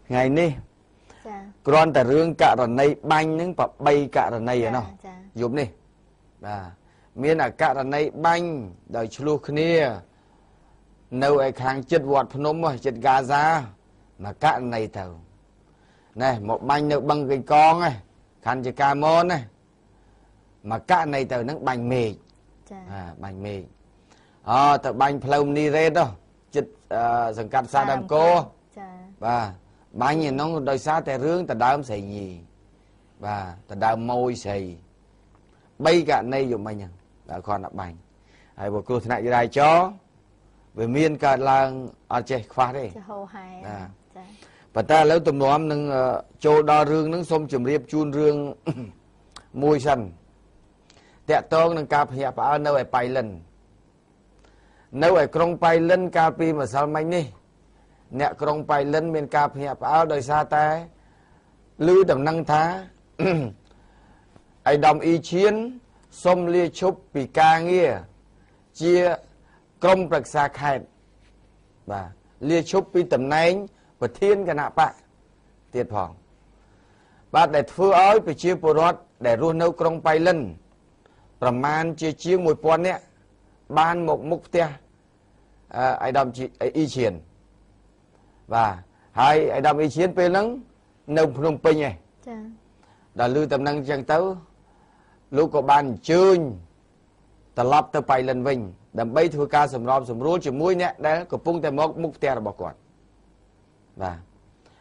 ngày ní còn tại rương cả rồi này banh những và bay cả rồi này nó giúp đi miền là cả rồi này banh đời chlu khnia nâu ai khang chết vọt phnom mà chết Gaza mà cả này thầu này một banh nâu bằng cái con này khăn cho ca môn này mà cả này thầu nó banh mì banh mì tờ banh plum ni red đó chết sừng cắt sa đam cô và bánh nhìn nó đôi xa tại rương ta đau xì gì và ta đau môi xì bay cả này dùng mình đã còn là bánh hay bộ cô thế này đây chó về miền cả làng ở chơi khoa đi và ta lấy tụm nó nâng châu đo rương nâng xôm chùm riệp chun rương môi xanh tẹt tôn nâng cà phê ở nơi ở bay lên nơi ở trong bay lên cà phê mà sao mạnh đi nè trong bay lên miền cà phê ở đời xa ta lưu tầm năng thá ai đồng ý chiến xôm lia chúc bị ca nghĩa chia công bậc xa khai và lia chúc bị tầm này và thiên cái nạ bạ tiệt phòng và để phư ơi bị chia bồ rót để luôn nấu trong bay lênประมาณchia chia một pon nè ban một mục tia ai đồng ý chiến và hai ai đồng ý chiến pe lắng nông Phnom Penh này đã lưu tầm năng chẳng tấu lúc có ban chơi ta lắp ta bay lên vinh đầm bay thua ca sầm rôm sầm rúa chỉ mũi nè đấy có phun tay mục tia là bỏ quạt và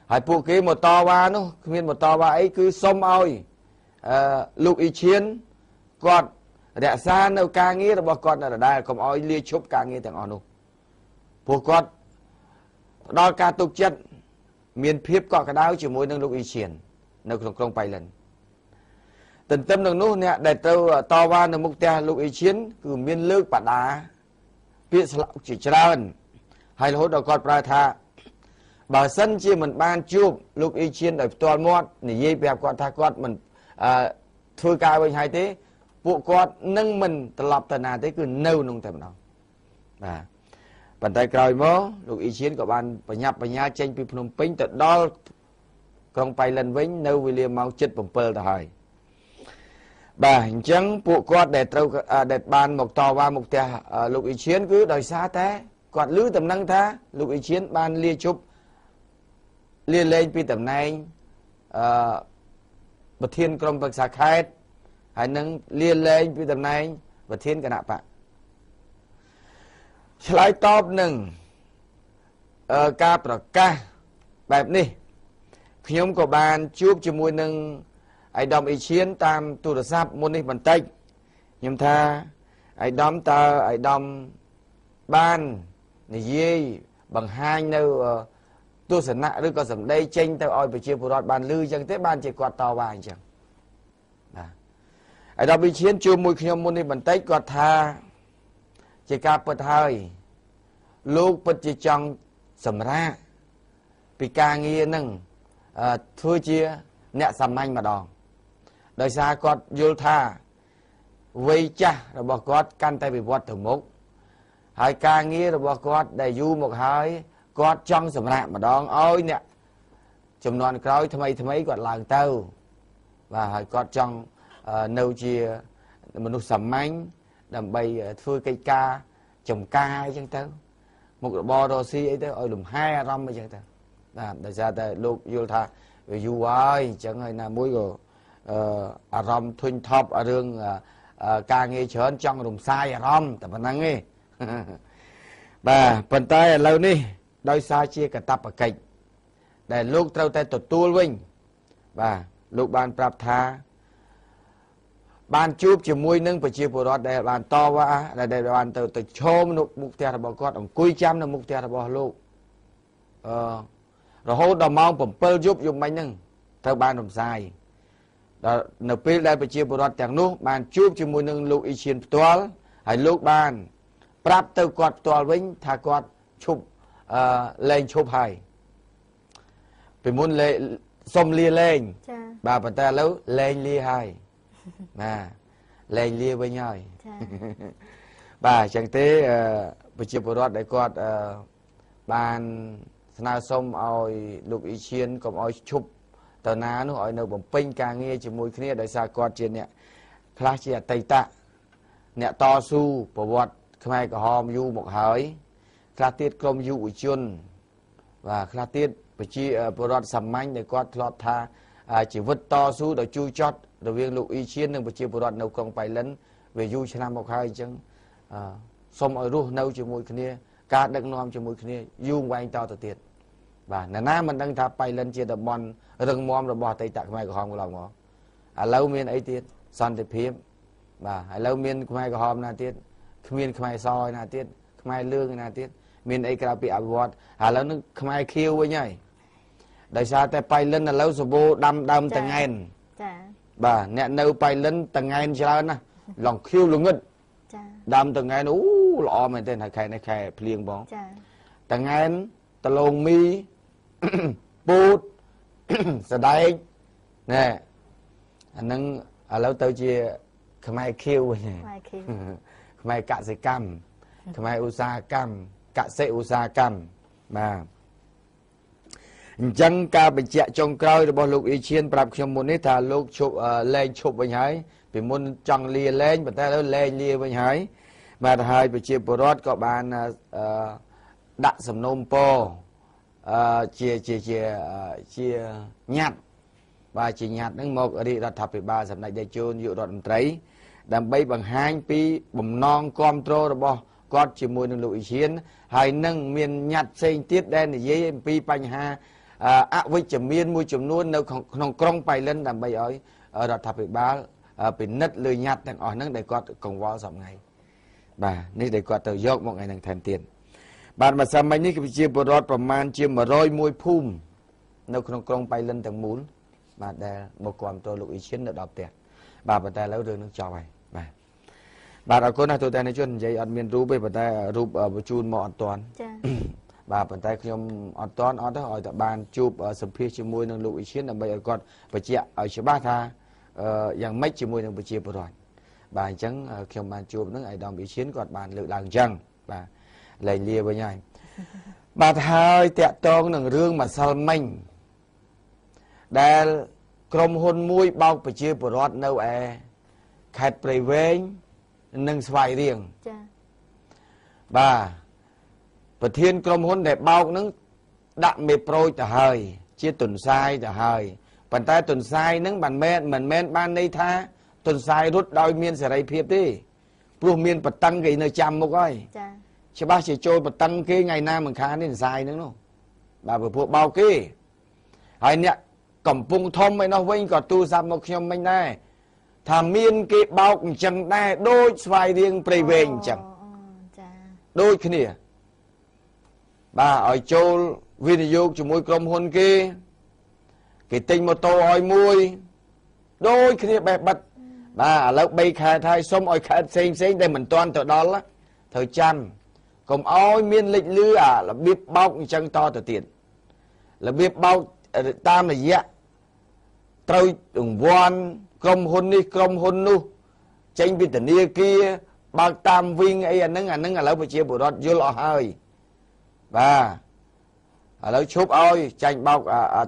hai phụ kia một to ba nó miền một to ba ấy cứ xôm ơi lúc ý chiến quạt để xa đâu ca nghĩa là bỏ quạt là đây còn ơi lia chúc ca nghĩa thằng onu phụ quạt đo ca tục chất miền phiếp có cái đáo chỉ mỗi nâng lúc ý chiến nâng không bay lên tình tâm nâng nút nè để tao to ba nâng mục tia lúc ý chiến cứ miền lước bả đá biết sao chỉ trơn hay là hốt đầu quạt pra tha bà sân chia mình ban chụp lúc ý chiến ở toàn mót để dây bẹp quạt tha quạt mình thôi ca bên hai thế vụ quạt nâng mình tập lập tần nào thế cứ nâu nông thèm đâu bàn tay còi mó lúc ý chiến của bạn và nhập và nhà tranh pi Phnom Penh tận đó còn bay lên với nâu William mau chết bầm pơ rồi bà chẳng vụ quạt để trâu để ban một to ba một tia lúc ý chiến cứ đời xa thế quạt lưới tầm năng tha lúc ý chiến ban lia chụp liên lên pi tầm này bậc thiên công bậc xa khai hay nâng liên lên pi tầm này bậc thiên cả nạp bạn slide top nâng caประกาศแบบนี้ខ្ញុំក៏បានជួបជាមួយនឹងអាយដាមអេឈៀនតាមទូរស័ព្ទមុននេះបន្តិចខ្ញុំថាអាយដាមតើអាយដាមបាននិយាយបង្ហាញនៅទស្សនៈឬក៏សម្ដីចេញទៅឲ្យប្រជាពលរដ្ឋបានឮអញ្ចឹងទេបានជាគាត់តវ៉ាអញ្ចឹងបាទអាយដាមអេឈៀនជួបមួយខ្ញុំមុននេះបន្តិចគាត់ថាជាការពិតហើយលោកពិតជាចង់សម្រាប់ពីការងារនឹងធ្វើជាអ្នកសាមញ្ញម្ដងដោយសារគាត់យល់ថាវ័យចាស់របស់គាត់កាន់តែវិវត្តទៅមុខហើយការងាររបស់គាត់ដែលយូរមកហើយគាត់ចង់សម្រាប់ម្ដងឲ្យអ្នកចំនួនក្រោយថ្មីគាត់ឡើងទៅបាទហើយគាត់ចង់នៅជាមនុស្សសាមញ្ញដើម្បីធ្វើកិច្ចការចំការអីចឹងទៅមុខរបររស៊ីអីទៅឲ្យលំហែអារម្មណ៍អីចឹងទៅបាទដោយសារតែលោកយល់ថាវាយូរហើយអញ្ចឹងហើយណាមួយក៏អារម្មណ៍ធុញថប់រឿងការងារច្រើនចង់រំសាយអារម្មណ៍តែប៉ុណ្្នឹងឯងបាទប៉ុន្តែឥឡូវនេះដោយសារជាកាតព្វកិច្ចដែលលោកត្រូវតែទទួលវិញបាទលោកបានប្រាប់ថាបានជួបជាមួយនឹងប្រជាពលរដ្ឋដែលបានតវ៉ាដែលបានទៅឈោមនៅមុខផ្ទះរបស់គាត់អង្គុយចាំនៅមុខផ្ទះរបស់លោករហូតដល់ម៉ោង7យប់មិញហ្នឹងត្រូវបានរំសាយដល់នៅពេលដែលប្រជាពលរដ្ឋទាំងនោះបានជួបជាមួយនឹងលោកអ៊ីឈៀនផ្ទាល់ហើយលោកបានប្រាប់ទៅគាត់ផ្ទាល់វិញថាគាត់ឈប់លែងឈប់ហើយពីមុនសុំលាលែងបាទប៉ុន្តែឥឡូវលែងលាហើយបាទលែងលាវិញហើយបាទអញ្ចឹងទេប្រជាពលរដ្ឋដែលគាត់បាន ស្នើសុំឲ្យលោកអ៊ីឈៀនកុំឲ្យឈប់តើណានោះឲ្យនៅបំពេញការងារជាមួយគ្នាដោយសារគាត់ជាអ្នកខ្លះជាអតីតអ្នកតស៊ូប្រវត្តិខ្មែរក្រហមយូរមកហើយខ្លះទៀតក្រុមយុវជនបាទខ្លះទៀតប្រជាពលរដ្ឋសាមញ្ញដែលគាត់ធ្លាប់ថាជីវិតតស៊ូដោយជូរចត់រវាងលោកអ៊ីឈៀននិងប្រជាពលរដ្ឋនៅក្រុងប៉ៃលិនវាយូរឆ្នាំមកហើយអញ្ចឹងសូមឲ្យរស់នៅជាមួយគ្នាការដឹកនាំជាមួយគ្នាយូរវែងតទៅទៀតបាទណាណាមិនដឹងថាប៉ៃលិនជាតំបន់រឹងមាំរបស់អតីតខ្មែរក្រហមកន្លងមកឥឡូវមានអីទៀតសន្តិភាពបាទឥឡូវមានខ្មែរក្រហមណាទៀតគ្មានខ្មែរសណាទៀតខ្មែរលឿងណាទៀតមានអីក្រៅពីអភិវឌ្ឍឥឡូវនឹងខ្មែរខៀវវិញហើយដោយសារតែប៉ៃលិនឥឡូវសបោដាំដើមតងែនចាបាទអ្នកនៅប៉ៃលិនតងែនច្រើនណាស់ឡងខៀវល្ងឹតចាដាំតងែនអូល្អមែនទេហើយខែនេះខែភ្លៀងបងចាតងែនដលងមីពូតសដែកណែអានឹងឥឡូវទៅជាខ្មែរខៀវវិញខ្មែរកសិកម្មខ្មែរឧស្សាហកម្មកសិឧស្សាហកម្មបាទអញ្ចឹងការបញ្ជាក់ចុងក្រោយរបស់លោកអ៊ីឈៀនប្រាប់ខ្ញុំមុននេះថាលោកឈប់លែងឈប់វិញហើយពីមុនចង់លាលែងប៉ុន្តែឥឡូវលែងលាវិញហើយបាទហើយប្រជាពលរដ្ឋក៏បានដាក់សំណូមពរជាញត្តិបាទជាញត្តិហ្នឹងមករាជរដ្ឋាភិបាលសម្ដេចតេជោនាយករដ្ឋមន្ត្រីដើម្បីបង្ហាញពីបំណងគាំទ្ររបស់គាត់ជាមួយនឹងលោកអ៊ីឈៀនហើយនឹងមានញត្តិផ្សេងទៀតដែលនិយាយអំពីបញ្ហាអវិជ្ជមានមួយចំនួននៅក្នុងក្រុងប៉ៃលិនដើម្បីឲ្យរដ្ឋាភិបាលពិនិត្យលើញត្តិទាំងអស់ហ្នឹងដែលគាត់កង្វល់សប្ងៃបាទនេះដែលគាត់ទៅយកមកថ្ងៃហ្នឹងថែមទៀតបាទម្សិលមិញនេះគឺជាពលរដ្ឋប្រមាណជា101ភូមិនៅក្នុងក្រុងប៉ៃលិនទាំងមូលបាទដែលមកគាំទ្រលោកអ៊ីឈៀននៅដល់ផ្ទះបាទប៉ុន្តែឥឡូវរឿងនឹងចប់ហើយបាទអរគុណណាស់ទូទាំងជននិយាយអត់មានរូបទេប៉ុន្តែរូបបញ្ជូនមកអត់ទាន់ចា៎បាទប៉ុន្តែខ្ញុំអត់ទាន់អត់ទៅឲ្យតែបានជួបសម្ភាសជាមួយនឹងលោកអ៊ីឈៀនដើម្បីឲ្យគាត់បញ្ជាក់ឲ្យច្បាស់ថាយ៉ាងម៉េចជាមួយនឹងប្រជាពលរដ្ឋបាទអញ្ចឹងខ្ញុំបានជួបនឹងឯកឧត្តមអ៊ីឈៀនគាត់បានលើកឡើងអញ្ចឹងបាទលែងលាវិញហើយបាទហើយតាក់ទងនឹងរឿងម្សិលមិញដែលក្រុមហ៊ុនមួយបោកប្រជាពលរដ្ឋនៅឯខេត្តព្រៃវែងនិងស្វាយរៀងចា៎បាទប្រធានក្រុមហ៊ុនដែលបោកនឹងដាក់មេប្រូចទៅហើយជាទុនសាយទៅហើយប៉ុន្តែទុនសាយនឹងមិនមែនបានន័យថាទុនសាយរត់ដោយមានសេរីភាពទេព្រោះមានបតឹងគេនៅចាំមុខហើយចា៎ច្បាស់ជាចូលបតឹងគេថ្ងៃណាមិនខាននេះទុនសាយនឹងនោះបាទព្រោះបោកគេហើយអ្នកកំពុងធំឯនោះវិញក៏ទូរស័ព្ទមកខ្ញុំមិញដែរថាមានគេបោកអញ្ចឹងដែរដូចស្វាយរៀងព្រៃវែងអញ្ចឹងចាដូចគ្នាបាទឲ្យចូលវិនិយោគជាមួយក្រុមហ៊ុនគេទិញម៉ូតូឲ្យមួយដូចគ្នាបេះបិទបាទឥឡូវ3ខែហើយសុំឲ្យខេត្តផ្សេងដែលមិនទាន់ទៅដល់ត្រូវចាំកុំឲ្យមានលេចលឺអារបៀបបោកអញ្ចឹងតទៅទៀតរបៀបបោកតាមរយៈត្រូវរង្វាន់ក្រុមហ៊ុននេះក្រុមហ៊ុននោះចេញពីធនាគារបើកតាមវិញអីអាហ្នឹងឥឡូវប្រជាពលរដ្ឋយល់អស់ហើយបាទឥឡូវឈប់ឲ្យចាញ់បោក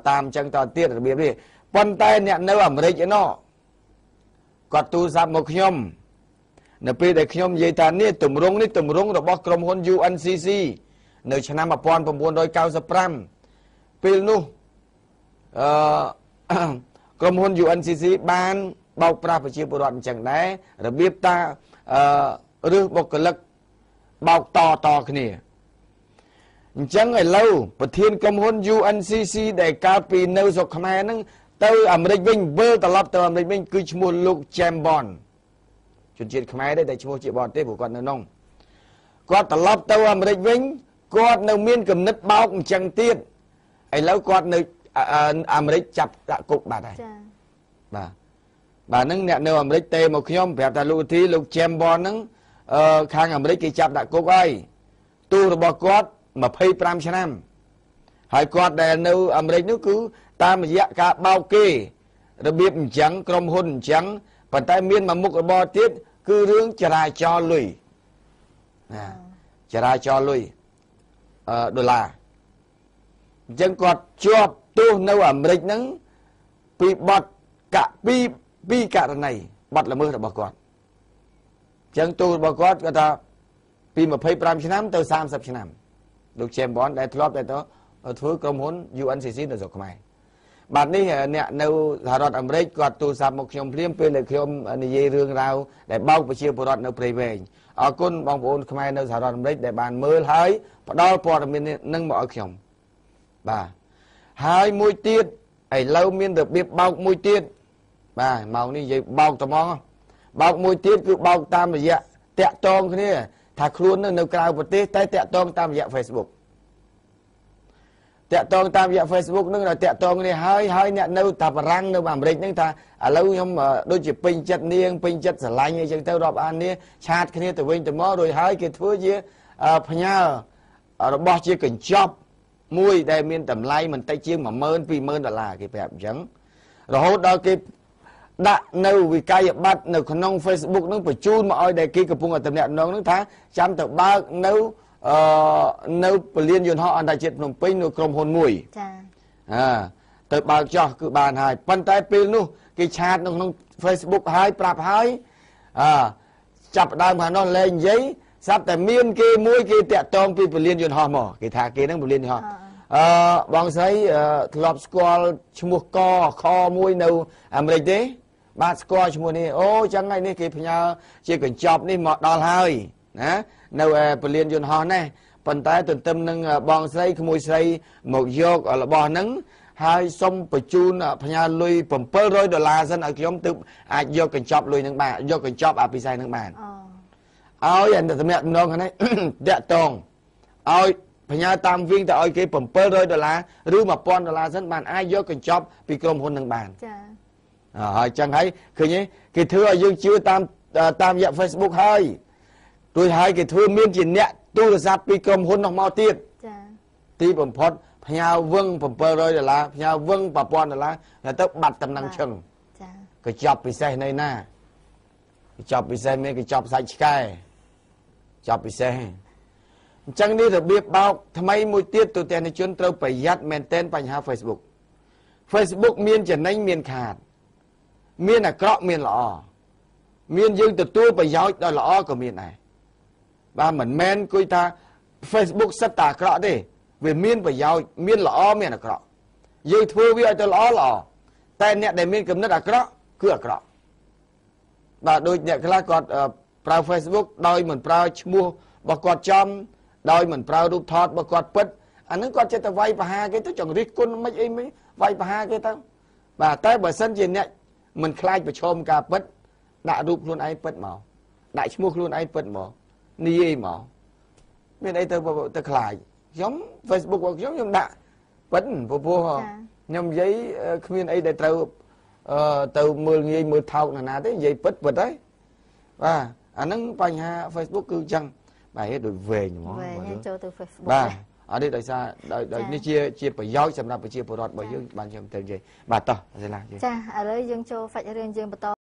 តាមអញ្ចឹងតទៀតរបៀបនេះប៉ុន្តែអ្នកនៅអាមេរិកឯណោះគាត់ទូរស័ព្ទមកខ្ញុំនៅពេលដែលខ្ញុំនិយាយថានេះទម្រង់របស់ក្រុមហ៊ុន UNCC នៅឆ្នាំ1995ពេលនោះក្រុមហ៊ុន UNCC បានបោកប្រាស់ប្រជាពលរដ្ឋអញ្ចឹងដែររបៀបតាឬបុគ្គលិកបោកតគ្នាអញ្ចឹងឥឡូវប្រធានក្រុមហ៊ុន UNCC ដែលកើតពីនៅស្រុកខ្មែរហ្នឹងទៅអាមេរិកវិញវិលត្រឡប់ទៅអាមេរិកវិញគឺឈ្មោះលោក James Bond ជនជាតិខ្មែរដែរតែឈ្មោះជាបរទេសព្រោះគាត់នៅនោះគាត់ត្រឡប់ទៅអាមេរិកវិញគាត់នៅមានគំនិតបោកអញ្ចឹងទៀតឥឡូវគាត់នៅអាមេរិកចាប់ដាក់គុកបាត់ហើយចា៎បាទហ្នឹងអ្នកនៅអាមេរិកទេមកខ្ញុំប្រាប់ថាលោកធីលោក James Bond ហ្នឹងខាងអាមេរិកគេចាប់ដាក់គុកហើយទោសរបស់គាត់25ឆ្នាំហើយគាត់ដែលនៅអាមេរិកនោះគឺតាមរយៈការបោកគេរបៀបអញ្ចឹងក្រុមហ៊ុនអញ្ចឹងប៉ុន្តែមានមួយមុខរបរទៀតគឺរឿងចរាចរណ៍លុយចរាចរណ៍លុយដុល្លារ ចឹងគាត់ជាប់ទោសនៅអាមេរិកហ្នឹងពីបទពីករណីបទល្មើសរបស់គាត់ចឹងទោសរបស់គាត់គាត់ថាពី25ឆ្នាំទៅ30ឆ្នាំលោក James Bond ដែលធ្លាប់តែធ្វើក្រុមហ៊ុន UNCC នៅស្រុកខ្មែរបាទនេះអ្នកនៅសហរដ្ឋអាមេរិកគាត់ទូរស័ព្ទមកខ្ញុំភ្លាមពេលដែលខ្ញុំនិយាយរឿងរ៉ាវដែលបោកប្រជាពលរដ្ឋនៅព្រៃវែងអរគុណបងប្អូនខ្មែរនៅសហរដ្ឋអាមេរិកដែលបានមើលហើយផ្ដល់ព័ត៌មាននឹងមកឲ្យខ្ញុំបាទហើយមួយទៀតឥឡូវមានរបៀបបោកមួយទៀតបាទម៉ោងនេះនិយាយបោកត្មងបោកមួយទៀតគឺបោកតាមរយៈតាក់ទងគ្នាថាខ្លួននៅក្រៅប្រទេសតែតាក់ទងតាមរយៈ Facebook តាក់ទងតាមរយៈ Facebook នឹងតាក់ទងគ្នាហើយអ្នកនៅតាបារាំងនៅអាមេរិកហ្នឹងថាឥឡូវខ្ញុំដូចជាពេញចិត្តនាងពេញចិត្តស្រឡាញ់អីចឹងទៅរាប់អាននេះឆាតគ្នាទៅវិញទៅមករួចហើយគេធ្វើជាផ្ញើរបស់ជាកញ្ចប់មួយដែលមានតម្លៃមិនតិចជាង$10000-20000គេប្រាប់អញ្ចឹងរហូតដល់គេដាក់នៅវិក័យប័ត្រនៅក្នុង Facebook នឹងបញ្ជូនមកឲ្យដែលគេកំពុងតែតំណាក់តំណងនឹងថាចាំទៅបើកនៅពលានយន្តហោះអន្តរជាតិភ្នំពេញនៅក្រុមហ៊ុនមួយចាទៅបើកចោះគឺបានហើយប៉ុន្តែពេលនោះគេឆាតនៅក្នុង Facebook ហើយប្រាប់ហើយចាប់ដើមខាងនោះលែងនិយាយស្រាប់តែមានគេមួយគេតាក់ទងពីពលានយន្តហោះមកគេថាគេនឹងពលានយន្តហោះបងស្រីធ្លាប់ស្គាល់ឈ្មោះខមួយនៅអាមេរិកទេបាទស្គាល់ឈ្មោះនេះអូចឹងហើយនេះគេផ្ញើជាកញ្ចប់នេះមកដល់ហើយណានៅពលានយន្តហោះនេះប៉ុន្តែទន្ទឹមនឹងបងស្រីក្មួយស្រីមកយករបស់ហ្នឹងហើយសុំបញ្ជូនផ្ញើលុយ$700សិនឲ្យខ្ញុំទើបអាចយកកញ្ចប់លុយហ្នឹងបានយកកញ្ចប់អាពិសេសហ្នឹងបានឲ្យអាតំណាក់តំណងហ្នឹងតាក់តងឲ្យផ្ញើតាមវិញទៅឲ្យគេ$700ឬ$1000សិនបានអាចយកកញ្ចប់ពីក្រុមហ៊ុននឹងបានចាហើយចឹងហើយឃើញទេគេធ្វើឲ្យយើងជឿតាមរយៈ Facebook ហើយរួចហើយគេធ្វើមានជាអ្នកទូរស័ព្ទពីក្រុមហ៊ុននោះមកទៀតចាទីបំផុតផ្ញើវឹង$700ផ្ញើវឹង$1000ទៅបាត់តំណែងឈឹងចាកញ្ចប់ពិសេសនៅណាកញ្ចប់ពិសេសមានកញ្ចប់សាច់ឆ្កែចប់ពិសេសអញ្ចឹងនេះរបៀបបោកថ្មីមួយទៀតទូទាំងជនត្រូវប្រយ័ត្នមែនទែនបញ្ហា Facebook មានចំណេញមានខាតមានអាក្រក់មានល្អមានយើងទទួលប្រយោជន៍ដល់ល្អក៏មានដែរបាទមិនមែនគួយថា Facebook សិតតែអាក្រក់ទេវាមានប្រយោជន៍មានល្អមានអាក្រក់យើងធ្វើវាឲ្យទៅល្អតែអ្នកដែលមានគំនិតអាក្រក់គឺអាក្រក់បាទដូចអ្នកខ្លះគាត់ប្រើ Facebook ដោយមិនប្រើឈ្មោះរបស់គាត់ចំដោយមិនប្រើរូបថតរបស់គាត់ពិតអានឹងគាត់ចិត្តទៅវាយប្រហារគេទៅចង្រិះគុណមិនអីមិនវាយប្រហារគេទៅបាទតែបើសិនជាអ្នកមិនខ្លាចប្រឈមការពិតដាក់រូបខ្លួនឯងពិតមកដាក់ឈ្មោះខ្លួនឯងពិតមកនិយាយមកមានអីទៅខ្លាចខ្ញុំ Facebook របស់ខ្ញុំដាក់ពិតព្រោះខ្ញុំនិយាយគ្មានអីដែលត្រូវទៅមើលងាយមើលថោកណាទេនិយាយពិតហើយបាទអាហ្នឹងបញ្ហា Facebook គឺចឹងបាទហេតុដូចវែងហ្មងចូលទៅ Facebook បាទអត់ទេដោយសារដោយនេះជាប្រយោជន៍សម្រាប់ប្រជាពលរដ្ឋរបស់យើងបានខ្ញុំទៅនិយាយបាទតោះសិលាចាឥឡូវយើងចូលសាច់រឿងយើងបន្ត